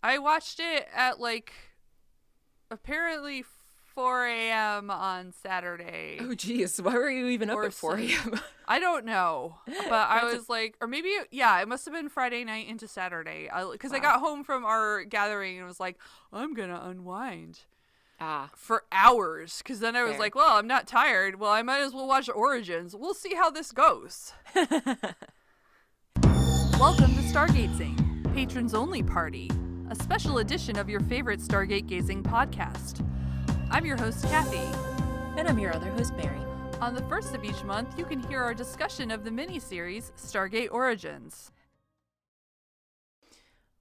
I watched it at like apparently 4 a.m. on Saturday. Oh, geez. Why were you even up at 4 a.m.? I don't know. But I was like, or maybe, yeah, it must have been Friday night into Saturday. Because I got home from our gathering and was like, I'm going to unwind. For hours. Because then I was like, well, I'm not tired. Well, I might as well watch Origins. We'll see how this goes. Welcome to Stargazing, patrons only party. A special edition of your favorite Stargate gazing podcast. I'm your host, Kathy. And I'm your other host, Mary. On the first of each month, you can hear our discussion of the miniseries Stargate Origins.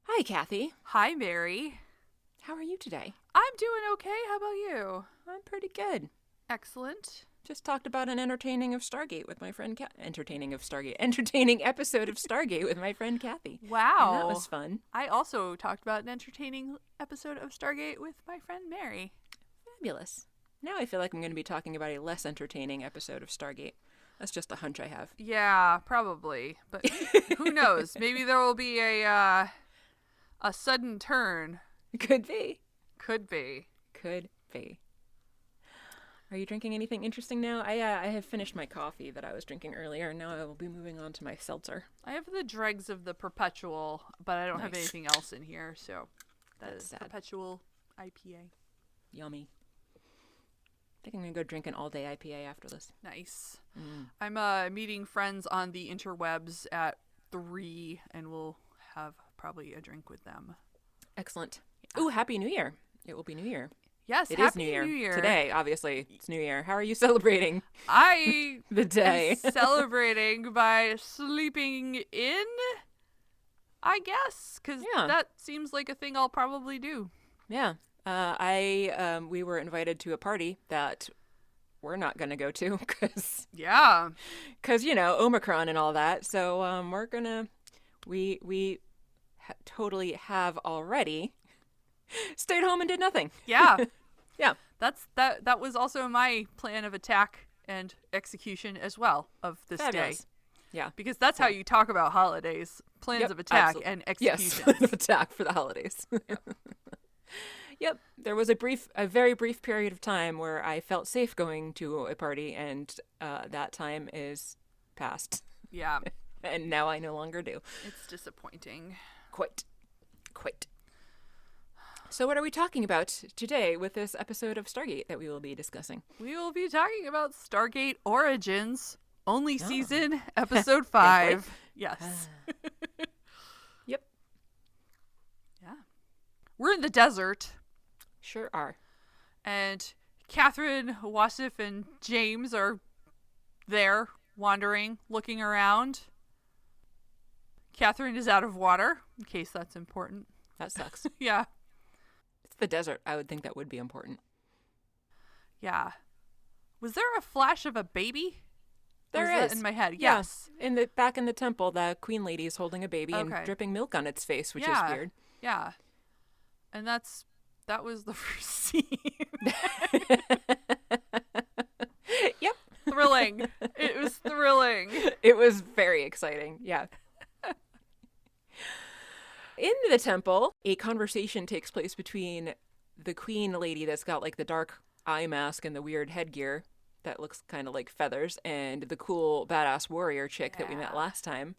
Hi, Kathy. Hi, Mary. How are you today? I'm doing okay. How about you? I'm pretty good. Excellent. Just talked about an entertaining episode of Stargate with my friend Kathy. Wow. And that was fun. I also talked about an entertaining episode of Stargate with my friend Mary. Fabulous. Now I feel like I'm going to be talking about a less entertaining episode of Stargate. That's just a hunch I have. Yeah, probably. But who knows? Maybe there will be a sudden turn. Could be. Could be. Could be. Are you drinking anything interesting now? I have finished my coffee that I was drinking earlier, and now I will be moving on to my seltzer. I have the dregs of the Perpetual, but I don't have anything else in here, so that's sad. Perpetual IPA. Yummy. I think I'm going to go drink an all-day IPA after this. Nice. I'm meeting friends on the interwebs at 3, and we'll have probably a drink with them. Excellent. Yeah. Ooh, Happy New Year. It will be New Year. Yes, it Happy is New Year. Today, obviously, it's New Year. How are you celebrating the day? Am celebrating by sleeping in, I guess, because that seems like a thing I'll probably do. Yeah. We were invited to a party that we're not going to go to because Omicron and all that. So we totally have already stayed home and did nothing. Yeah. Yeah. That was also my plan of attack and execution as well of this day. Yeah. Because that's how you talk about holidays. Plans of attack and execution. Yes, plan of attack for the holidays. Yep. There was a very brief period of time where I felt safe going to a party, and that time is past. Yeah. And now I no longer do. It's disappointing. Quite. So what are we talking about today with this episode of Stargate that we will be discussing? We will be talking about Stargate Origins, only season, episode 5. Yes. Yep. Yeah. We're in the desert. Sure are. And Catherine, Wasif, and James are there, wandering, looking around. Catherine is out of water, in case that's important. That sucks. Yeah. It's the desert. I would think that would be important. Yeah. Was there a flash of a baby? There is. In my head. Yeah. Yes. Back in the temple, the queen lady is holding a baby and dripping milk on its face, which is weird. Yeah. And that was the first scene. Yep. Thrilling. It was thrilling. It was very exciting. Yeah. In the temple, a conversation takes place between the queen lady that's got like the dark eye mask and the weird headgear that looks kind of like feathers, and the cool badass warrior chick that we met last time.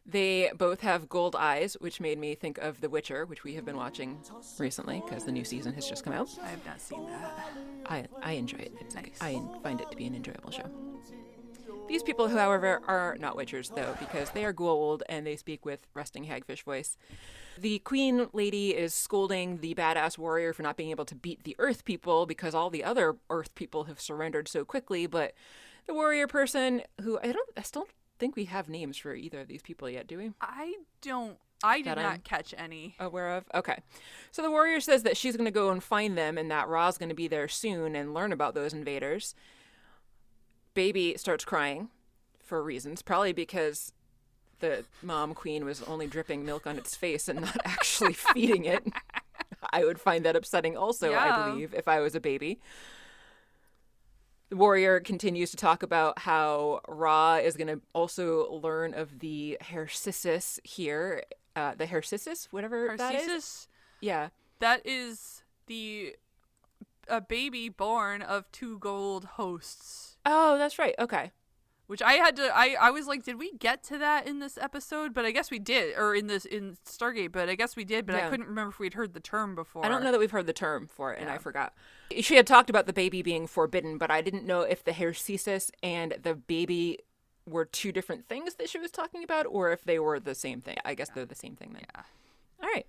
They both have gold eyes, which made me think of The Witcher, which we have been watching recently because the new season has just come out. I have not seen that. I enjoy it. It's nice. I find it to be an enjoyable show. These people, however, are not Witchers, though, because they are Goa'uld and they speak with resting hagfish voice. The queen lady is scolding the badass warrior for not being able to beat the Earth people because all the other Earth people have surrendered so quickly, but the warrior person, who I still don't think we have names for either of these people yet, do we? I did not catch any. Aware of? Okay. So the warrior says that she's going to go and find them and that Ra's going to be there soon and learn about those invaders. Baby starts crying for reasons, probably because the mom queen was only dripping milk on its face and not actually feeding it. I would find that upsetting also, I believe, if I was a baby. The warrior continues to talk about how Ra is going to also learn of the Hersisis here the Hersisis, whatever that is. Yeah. That is a baby born of 2 gold hosts. Oh, that's right. Okay. Which I was like, did we get to that in this episode? But I guess we did, or in Stargate, but I guess we did, but I couldn't remember if we'd heard the term before. I don't know that we've heard the term for it, and I forgot. She had talked about the baby being forbidden, but I didn't know if the Hersisis and the baby were 2 different things that she was talking about, or if they were the same thing. I guess they're the same thing then. Yeah. All right.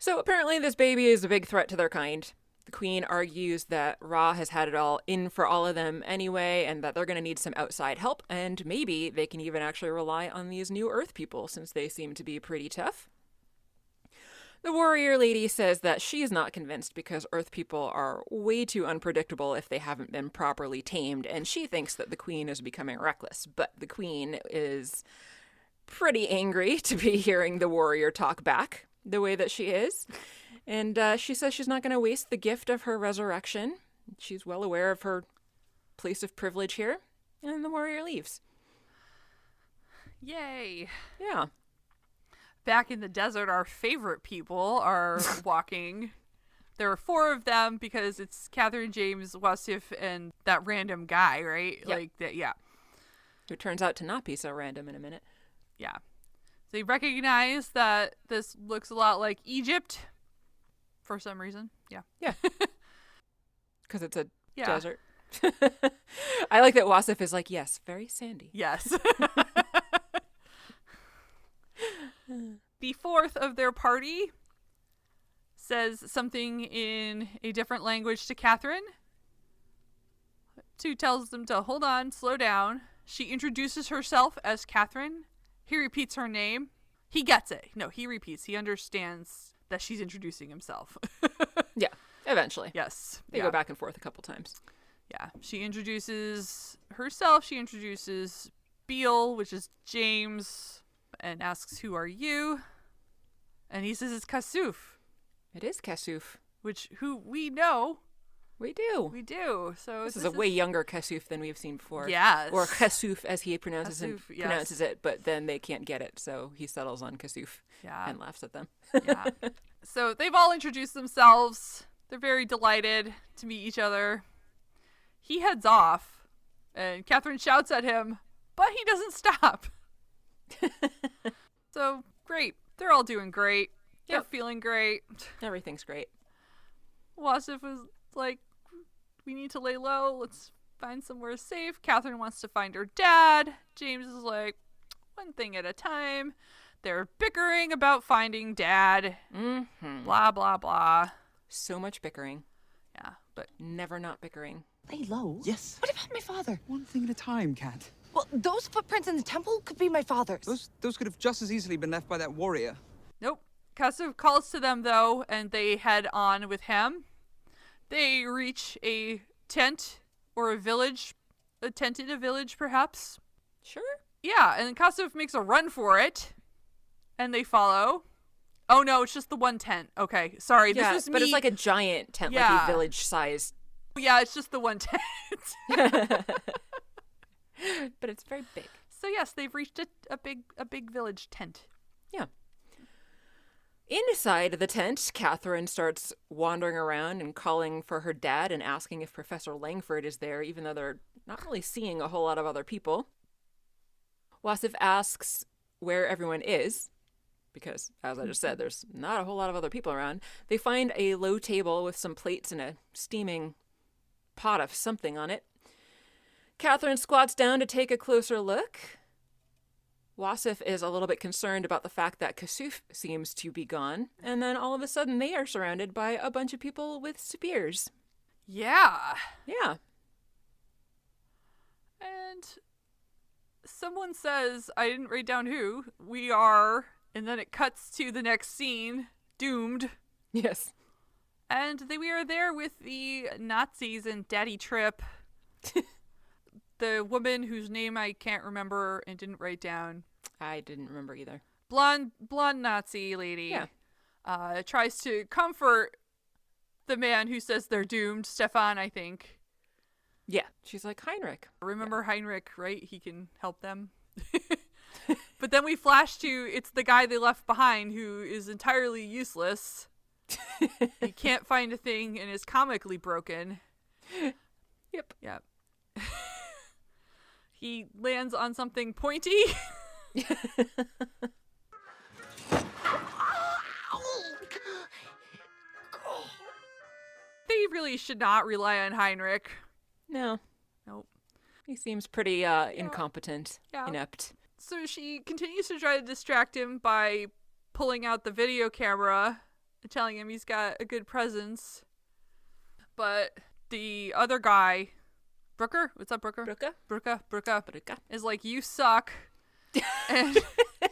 So apparently this baby is a big threat to their kind. The Queen argues that Ra has had it all in for all of them anyway, and that they're going to need some outside help, and maybe they can even actually rely on these new Earth people, since they seem to be pretty tough. The warrior lady says that she's not convinced because Earth people are way too unpredictable if they haven't been properly tamed, and she thinks that the Queen is becoming reckless. But the Queen is pretty angry to be hearing the warrior talk back the way that she is. And she says she's not going to waste the gift of her resurrection. She's well aware of her place of privilege here. And the warrior leaves. Yay. Yeah. Back in the desert, our favorite people are walking. There are 4 of them because it's Catherine, James, Wasif, and that random guy, right? Yep. Like that, yeah. Who turns out to not be so random in a minute. Yeah. They recognize that this looks a lot like Egypt for some reason. Yeah. Yeah. Because it's a desert. I like that Wasif is like, yes, very sandy. Yes. The 4th of their party says something in a different language to Catherine. 2 tells them to hold on, slow down. She introduces herself as Catherine. He repeats her name. He gets it. No, he repeats. He understands that she's introducing himself. Yeah, eventually. Yes. They go back and forth a couple times. Yeah. She introduces herself. She introduces Beale, which is James, and asks, "Who are you?" And he says it's Kasuf. It is Kasuf. Who we know. We do. We do. So this is a way younger Kasuf than we've seen before. Yes. Or Kasuf as he pronounces yes. it, but then they can't get it, so he settles on Kasuf and laughs at them. Yeah. So they've all introduced themselves. They're very delighted to meet each other. He heads off, and Catherine shouts at him, but he doesn't stop. So, great. They're all doing great. They're feeling great. Everything's great. Wasif was like, we need to lay low. Let's find somewhere safe. Catherine wants to find her dad. James is like, one thing at a time. They're bickering about finding dad. Mm-hmm. Blah, blah, blah. So much bickering. Yeah, but never not bickering. Lay low? Yes. What about my father? One thing at a time, Kat. Well, those footprints in the temple could be my father's. Those could have just as easily been left by that warrior. nope. Kasuf calls to them, though, and they head on with him. They reach a tent or a village. A tent in a village, perhaps. Sure. Yeah, and Kasuf makes a run for it. And they follow. Oh, no, it's just the one tent. Okay, sorry. Yeah, this was but me. it's like a giant tent, like a village-sized. Yeah, it's just the one tent. But it's very big. So, yes, they've reached a big village tent. Yeah. Inside the tent, Catherine starts wandering around and calling for her dad and asking if Professor Langford is there, even though they're not really seeing a whole lot of other people. Wasif asks where everyone is, because, as I just said, there's not a whole lot of other people around. They find a low table with some plates and a steaming pot of something on it. Catherine squats down to take a closer look. Wasif is a little bit concerned about the fact that Kasuf seems to be gone, and then all of a sudden they are surrounded by a bunch of people with spears. Yeah. Yeah. And someone says, I didn't write down who, we are, and then it cuts to the next scene, doomed. Yes. And we are there with the Nazis and Daddy Trip. The woman whose name I can't remember and didn't write down. I didn't remember either. Blonde Nazi lady. Yeah. Tries to comfort the man who says they're doomed. Stefan, I think. Yeah. She's like, Heinrich. Remember Heinrich, right? He can help them. But then we flash to it's the guy they left behind who is entirely useless. He can't find a thing and is comically broken. Yep. He lands on something pointy. They really should not rely on Heinrich. No. Nope. He seems pretty incompetent, inept. So she continues to try to distract him by pulling out the video camera and telling him he's got a good presence. But the other guy, Brooker? What's up, Brooker? Brooker. Is like, you suck. And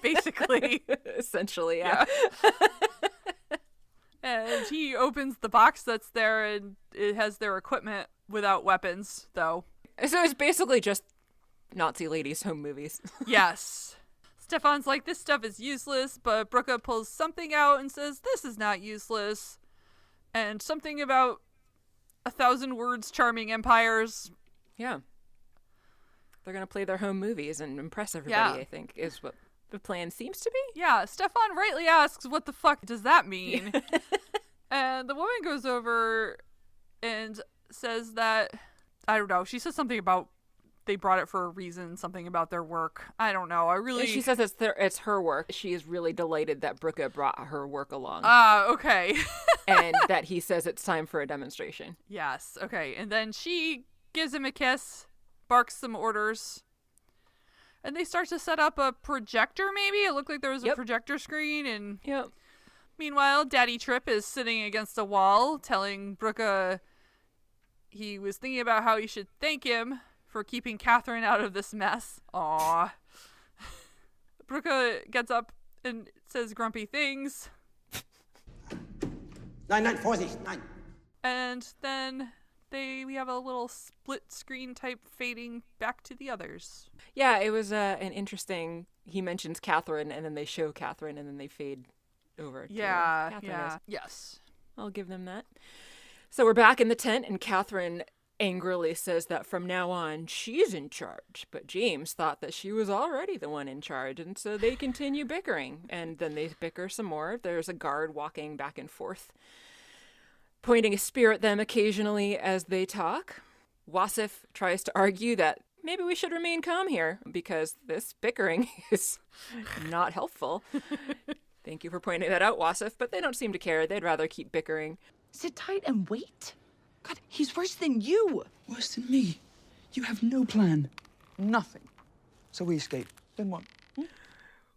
basically. Essentially, yeah. And he opens the box that's there, and it has their equipment without weapons, though. So it's basically just Nazi ladies' home movies. Yes. Stefan's like, this stuff is useless, but Brooke pulls something out and says, this is not useless. And something about 1,000 words charming empires. Yeah. They're going to play their home movies and impress everybody, I think, is what the plan seems to be. Yeah, Stefan rightly asks, what the fuck does that mean? And the woman goes over and says that, I don't know, she says something about they brought it for a reason, something about their work. I don't know. She says it's her work. She is really delighted that Brooke brought her work along. Okay. And that he says it's time for a demonstration. Yes, okay. And then she gives him a kiss, barks some orders, and they start to set up a projector, maybe? It looked like there was a projector screen, and meanwhile, Daddy Trip is sitting against a wall, telling Brooke he was thinking about how he should thank him for keeping Catherine out of this mess. Aww. Brooke gets up and says grumpy things. Nein, Vorsicht, nein. And then we have a little split screen type fading back to the others. Yeah, it was an interesting, he mentions Catherine, and then they show Catherine, and then they fade over to Catherine. Yes. I'll give them that. So we're back in the tent, and Catherine angrily says that from now on, she's in charge. But James thought that she was already the one in charge, and so they continue bickering. And then they bicker some more. There's a guard walking back and forth, pointing a spear at them occasionally as they talk. Wasif tries to argue that maybe we should remain calm here, because this bickering is not helpful. Thank you for pointing that out, Wasif, but they don't seem to care. They'd rather keep bickering. Sit tight and wait? God, he's worse than you. Worse than me. You have no plan. Nothing. So we escape. Then what?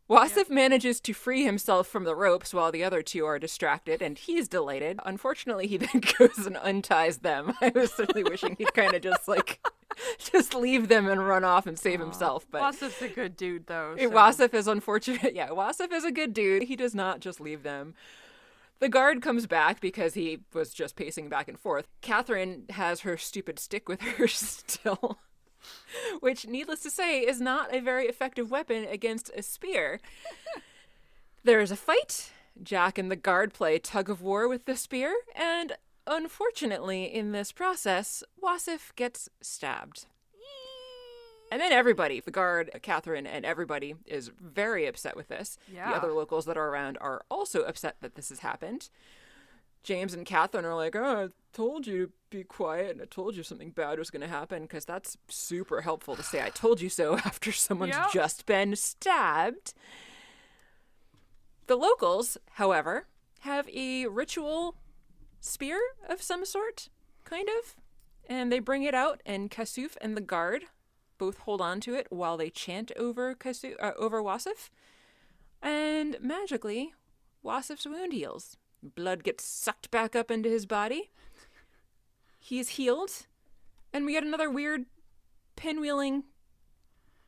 Wasif manages to free himself from the ropes while the other two are distracted, and he's delighted. Unfortunately, he then goes and unties them. I was certainly wishing he'd kind of just leave them and run off and save himself. But Wasif's a good dude, though. So. Wasif is unfortunate. Yeah, Wasif is a good dude. He does not just leave them. The guard comes back because he was just pacing back and forth. Catherine has her stupid stick with her still, which, needless to say, is not a very effective weapon against a spear. There is a fight. Jack and the guard play tug of war with the spear, and unfortunately, in this process, Wasif gets stabbed. And then everybody, the guard, Catherine, and everybody is very upset with this. Yeah. The other locals that are around are also upset that this has happened. James and Catherine are like, oh, I told you to be quiet, and I told you something bad was going to happen, because that's super helpful to say I told you so after someone's just been stabbed. The locals, however, have a ritual spear of some sort, kind of, and they bring it out, and Kasuf and the guard both hold on to it while they chant over Wasif, and magically, Wasif's wound heals. Blood gets sucked back up into his body. He's healed, and we get another weird pinwheeling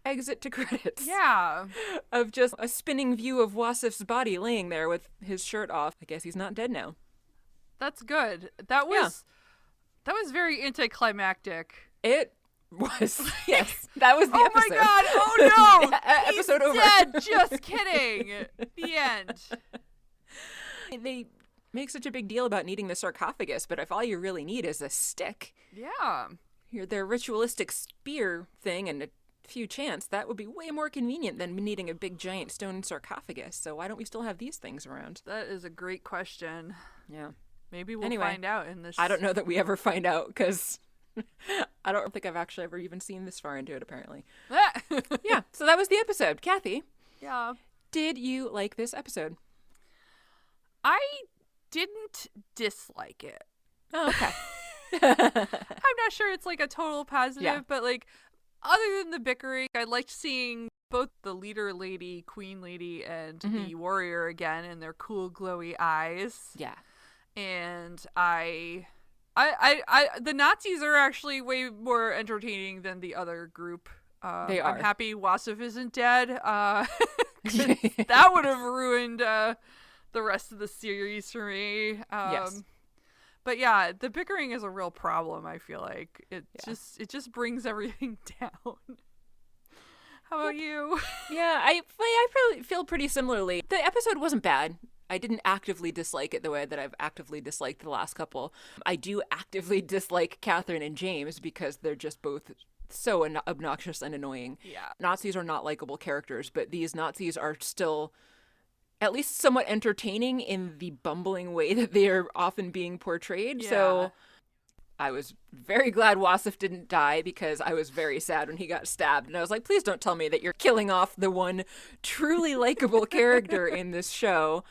exit to credits. Yeah. Of just a spinning view of Wasif's body laying there with his shirt off. I guess he's not dead now. That's good. That was very anticlimactic. It was. Yes. That was the oh episode. Oh my god. Oh no. Episode over. Dead. Just kidding. The end. They make such a big deal about needing the sarcophagus, but if all you really need is a stick. Yeah. Their ritualistic spear thing and a few chance, that would be way more convenient than needing a big giant stone sarcophagus. So why don't we still have these things around? That is a great question. Yeah. Maybe we'll find out in this. I don't know that we ever find out because I don't think I've actually ever even seen this far into it, apparently. Yeah, so that was the episode. Kathy. Yeah. Did you like this episode? I didn't dislike it. Oh, okay. I'm not sure it's like a total positive, Yeah. but like other than the bickering, I liked seeing both the leader lady, queen lady, and the warrior again in their cool glowy eyes. Yeah. And I the Nazis are actually way more entertaining than the other group. They are. I'm happy Wasif isn't dead. That would have ruined the rest of the series for me. Yes. But yeah, the bickering is a real problem. I feel like it just brings everything down. How about you? Yeah, I probably feel pretty similarly. The episode wasn't bad. I didn't actively dislike it the way that I've actively disliked the last couple. I do actively dislike Catherine and James because they're just both so obnoxious and annoying. Yeah. Nazis are not likable characters, but these Nazis are still at least somewhat entertaining in the bumbling way that they are often being portrayed. Yeah. So I was very glad Wasif didn't die because I was very sad when he got stabbed. And I was like, please don't tell me that you're killing off the one truly likable character in this show.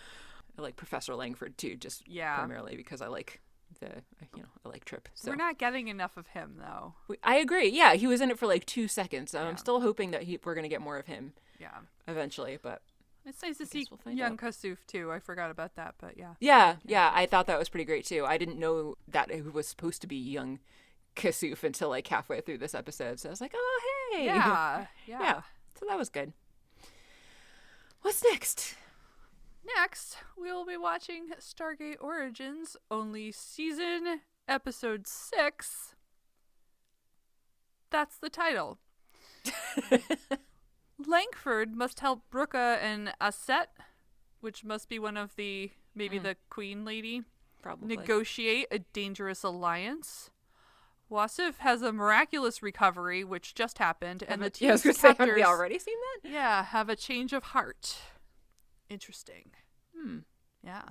I like Professor Langford too, just primarily because I like I like Trip. So we're not getting enough of him though. I agree. Yeah, he was in it for like 2 seconds. I'm still hoping that we're going to get more of him. Yeah. Eventually, but it's nice to see young Kasuf too. I forgot about that, but yeah. Yeah, I thought that was pretty great too. I didn't know that it was supposed to be young Kasuf until like halfway through this episode. So I was like, oh, hey. Yeah. So that was good. What's next? Next, we will be watching Stargate Origins, only season episode 6. That's the title. Langford must help Brooka and Aset, which must be one of the, maybe the queen lady, Probably. negotiate a dangerous alliance. Wasif has a miraculous recovery, which just happened, and the team's have we already seen that? Yeah, have a change of heart. Interesting. Yeah.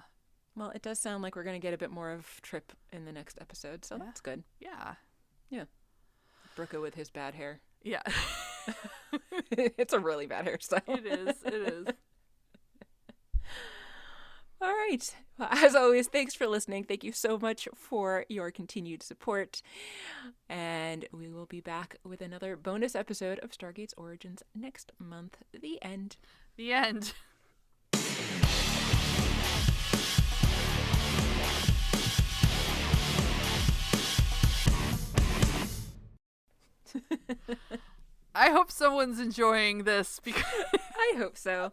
Well, it does sound like we're going to get a bit more of Trip in the next episode, so that's good. Yeah. Yeah. Brooka with his bad hair. Yeah. It's a really bad hairstyle. It is. All right. Well, as always, thanks for listening. Thank you so much for your continued support. And we will be back with another bonus episode of Stargate's Origins next month. The end. The end. I hope someone's enjoying this because I hope so.